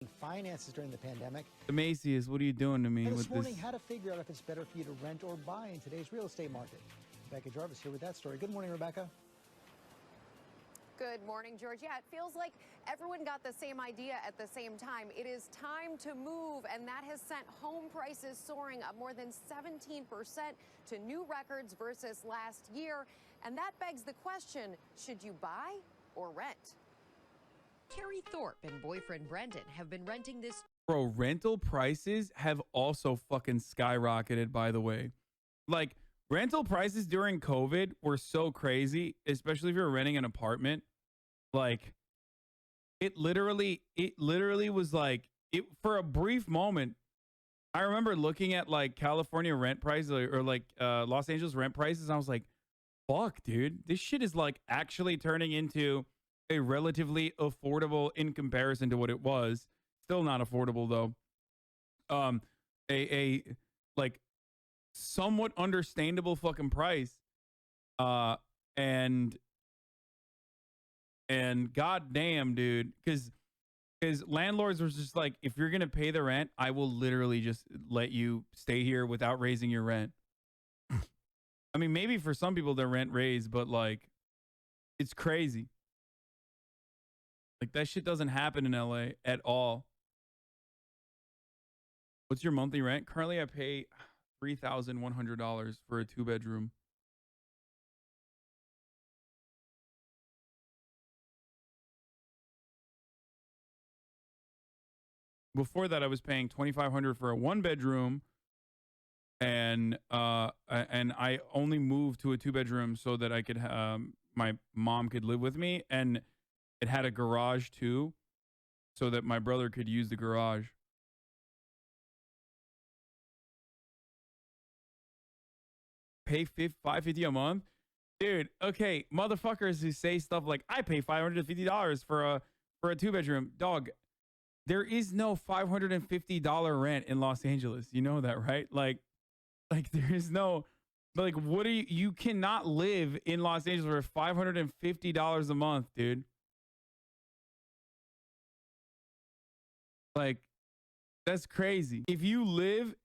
finances during the pandemic. Macy's, what are you doing to me And with this morning, this? how to figure out if it's better for you to rent or buy in today's real estate market. Rebecca Jarvis here with that story. Good morning, Rebecca. Good morning, George. Yeah, it feels like everyone got the same idea at the same time. It is time to move, and that has sent home prices soaring up more than 17% to new records versus last year. And that begs the question, should you buy or rent? Carrie Thorpe and boyfriend Brendan have been renting this. Bro, rental prices have also fucking skyrocketed, by the way. Like, rental prices during COVID were so crazy, especially if you're renting an apartment. Like, it literally was like, it for a brief moment. I remember looking at like California rent prices or like Los Angeles rent prices. And I was like, fuck, dude, this shit is like actually turning into a relatively affordable in comparison to what it was. Still not affordable though. A like somewhat understandable fucking price. And goddamn, dude, because landlords was just like, if you're gonna pay the rent, I will literally just let you stay here without raising your rent. I mean, maybe for some people their rent raised, but like, it's crazy. Like, that shit doesn't happen in LA at all. What's your monthly rent? Currently, I pay $3,100 for a 2-bedroom. Before that, I was paying $2,500 for a 1-bedroom, and I only moved to a 2-bedroom so that I could my mom could live with me, and it had a garage too, so that my brother could use the garage. Pay $550 a month, dude. Okay, motherfuckers who say stuff like I pay $550 for a 2-bedroom, dog. There is no $550 rent in Los Angeles. You know that, right? Like there is no, like, what are you cannot live in Los Angeles for $550 a month, dude. Like, that's crazy. If you live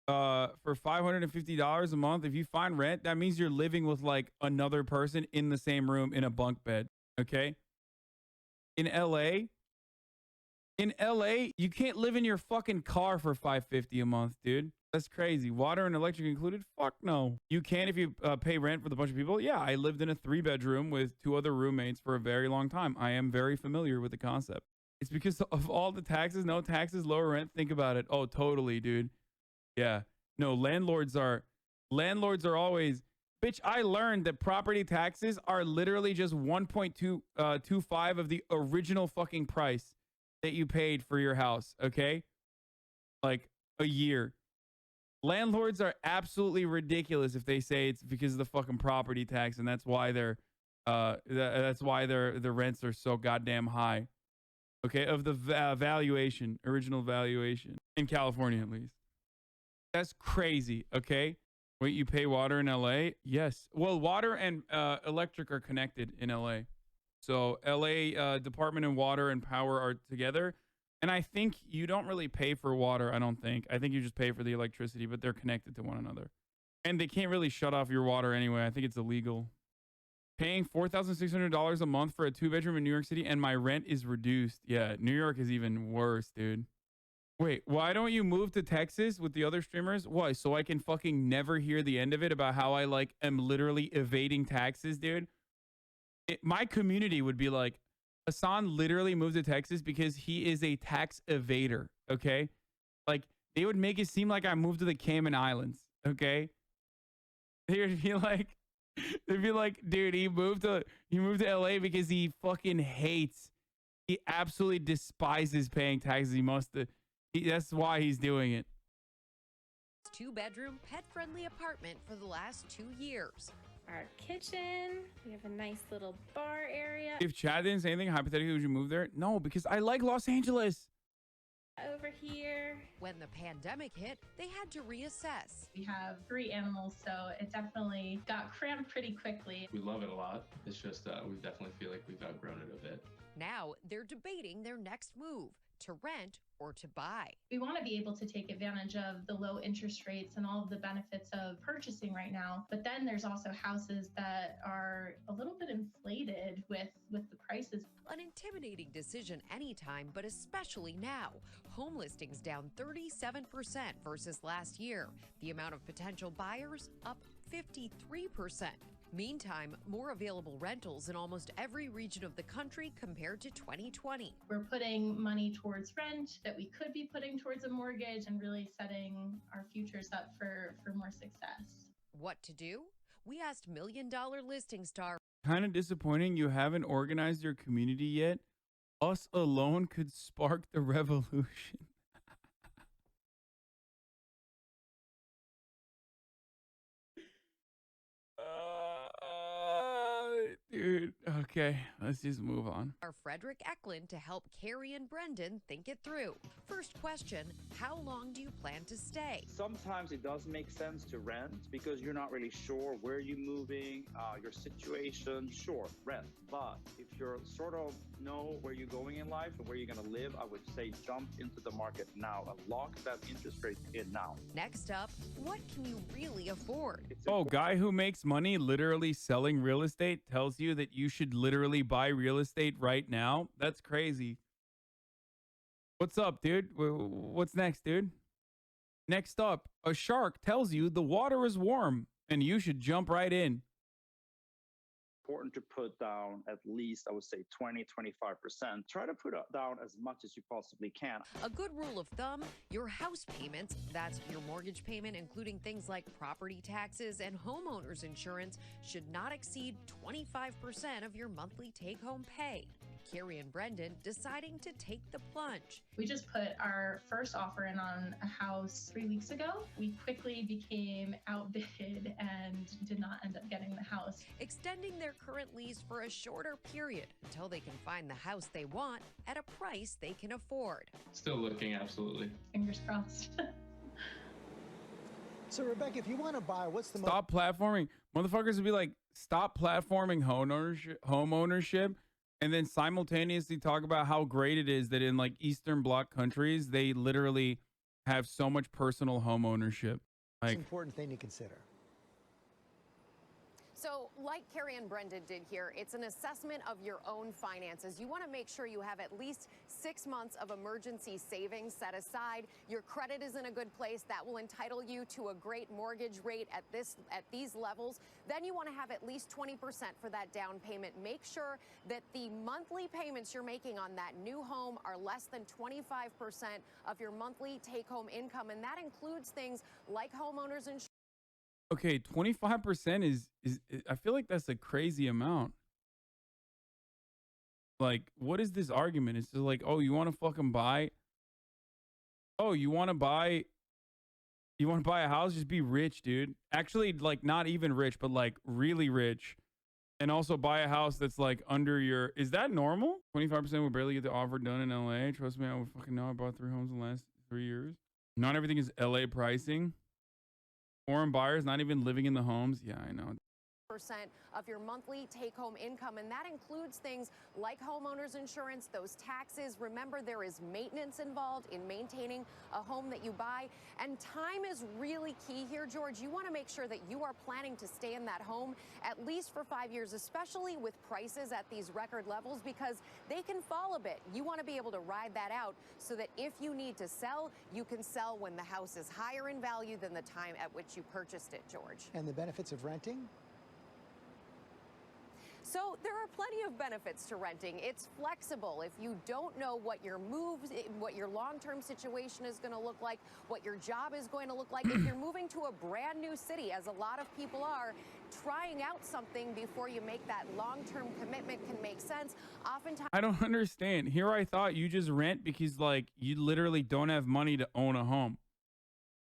for $550 a month, if you find rent, that means you're living with like another person in the same room in a bunk bed. Okay. In LA, you can't live in your fucking car for $550 a month, dude. That's crazy. Water and electric included? Fuck no. You can if you pay rent with a bunch of people. Yeah, I lived in a 3-bedroom with 2 other roommates for a very long time. I am very familiar with the concept. It's because of all the taxes, no taxes, lower rent. Think about it. Oh, totally, dude. Yeah. No, landlords are always, bitch, I learned that property taxes are literally just 1.25 of the original fucking price that you paid for your house, okay? Like a year. Landlords are absolutely ridiculous if they say it's because of the fucking property tax, and that's why their rents are so goddamn high. Okay, of the original valuation in California at least. That's crazy, okay? Wait, you pay water in LA? Yes. Well, water and electric are connected in LA. So LA Department of Water and Power are together. And I think you don't really pay for water, I don't think. I think you just pay for the electricity, but they're connected to one another. And they can't really shut off your water anyway. I think it's illegal. Paying $4,600 a month for a 2-bedroom in New York City, and my rent is reduced. Yeah, New York is even worse, dude. Wait, why don't you move to Texas with the other streamers? Why? So I can fucking never hear the end of it about how I like am literally evading taxes, dude. My community would be like, Hassan literally moved to Texas because he is a tax evader. Okay, like they would make it seem like I moved to the Cayman Islands. Okay, they would be like, dude, he moved to LA because he fucking hates. He absolutely despises paying taxes. That's why he's doing it. 2-bedroom, pet-friendly apartment for the last 2 years. Our kitchen, we have a nice little bar area. If Chad didn't say anything, hypothetically, would you move there? No, because I like Los Angeles. Over here. When the pandemic hit, they had to reassess. We have 3 animals, so it definitely got cramped pretty quickly. We love it a lot. It's just we definitely feel like we've outgrown it a bit. Now they're debating their next move, to rent or to buy. We want to be able to take advantage of the low interest rates and all of the benefits of purchasing right now. But then there's also houses that are a little bit inflated with the prices. An intimidating decision anytime, but especially now. Home listings down 37% versus last year. The amount of potential buyers up 53%. Meantime, more available rentals in almost every region of the country compared to 2020. We're putting money towards rent that we could be putting towards a mortgage and really setting our futures up for more success. What to do? We asked $1 Million Listing Star. Kind of disappointing you haven't organized your community yet. Us alone could spark the revolution. Dude, okay, let's just move on. Our Frederick Eklund to help Carrie and Brendan think it through. First question, how long do you plan to stay? Sometimes it does make sense to rent because you're not really sure where you're moving, your situation. Sure, rent. But if you're sort of know where you're going in life and where you're going to live, I would say jump into the market now and lock that interest rate in now. Next up, what can you really afford? Oh, guy who makes money literally selling real estate tells you that you should literally buy real estate right now? That's crazy. What's up, dude? What's next, dude? Next up, a shark tells you the water is warm and you should jump right in. Important to put down at least, I would say 20, 25%. Try to put down as much as you possibly can. A good rule of thumb, your house payments, that's your mortgage payment, including things like property taxes and homeowners insurance, should not exceed 25% of your monthly take-home pay. Carrie and Brendan deciding to take the plunge. We just put our first offer in on a house 3 weeks ago. We quickly became outbid and did not end up getting the house. Extending their current lease for a shorter period until they can find the house they want at a price they can afford. Still looking, absolutely. Fingers crossed. So, Rebecca, if you want to buy, what's the Stop platforming. Motherfuckers would be like, stop platforming home ownership, and then simultaneously talk about how great it is that in like Eastern Bloc countries, they literally have so much personal home ownership. most Like, important thing to consider? So like Carrie and Brendan did here, it's an assessment of your own finances. You want to make sure you have at least 6 months of emergency savings set aside. Your credit is in a good place. That will entitle you to a great mortgage rate at these levels. Then you want to have at least 20% for that down payment. Make sure that the monthly payments you're making on that new home are less than 25% of your monthly take-home income. And that includes things like homeowners insurance. okay, 25% is I feel like that's a crazy amount. Like, what is this argument? It's just like, oh, you want to fucking buy? Oh, you want to buy a house? Just be rich, dude. Actually, like, not even rich, but like really rich. And also buy a house that's like under your, is that normal? 25% would barely get the offer done in LA. Trust me, I would fucking know. I bought 3 homes in the last 3 years. Not everything is LA pricing. Foreign buyers not even living in the homes. Yeah, I know. Percent of your monthly take-home income, and that includes things like homeowners insurance, those taxes. Remember, there is maintenance involved in maintaining a home that you buy, and time is really key here, George. You want to make sure that you are planning to stay in that home at least for 5 years, especially with prices at these record levels, because they can fall a bit. You want to be able to ride that out so that if you need to sell, you can sell when the house is higher in value than the time at which you purchased it, George. And the benefits of renting? So there are plenty of benefits to renting. It's flexible. If you don't know what your long-term situation is going to look like, what your job is going to look like, if you're moving to a brand new city, as a lot of people are, trying out something before you make that long-term commitment can make sense. Oftentimes, I don't understand. Here I thought you just rent because like you literally don't have money to own a home.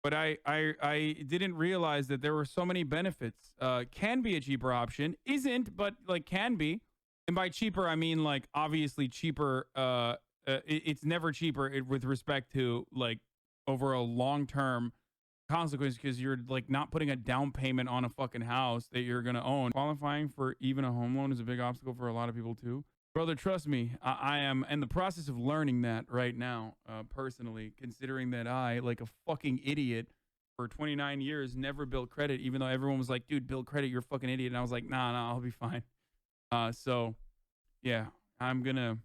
But I didn't realize that there were so many benefits. Can be a cheaper option. Isn't, but like can be. And by cheaper, I mean like obviously cheaper. It's never cheaper with respect to like over a long-term consequence, because you're like not putting a down payment on a fucking house that you're going to own. Qualifying for even a home loan is a big obstacle for a lot of people too. Brother, trust me, I am in the process of learning that right now, personally, considering that I, like a fucking idiot, for 29 years, never built credit, even though everyone was like, dude, build credit, you're a fucking idiot. And I was like, nah, I'll be fine. So, yeah, I'm going to...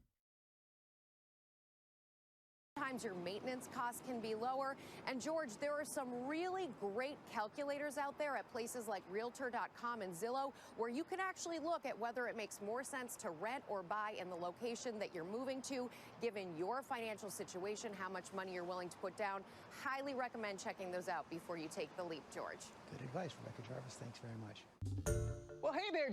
Sometimes your maintenance costs can be lower. And George, there are some really great calculators out there at places like Realtor.com and Zillow, where you can actually look at whether it makes more sense to rent or buy in the location that you're moving to, given your financial situation, how much money you're willing to put down. Highly recommend checking those out before you take the leap, George. Good advice, Rebecca Jarvis. Thanks very much. Well, hey there,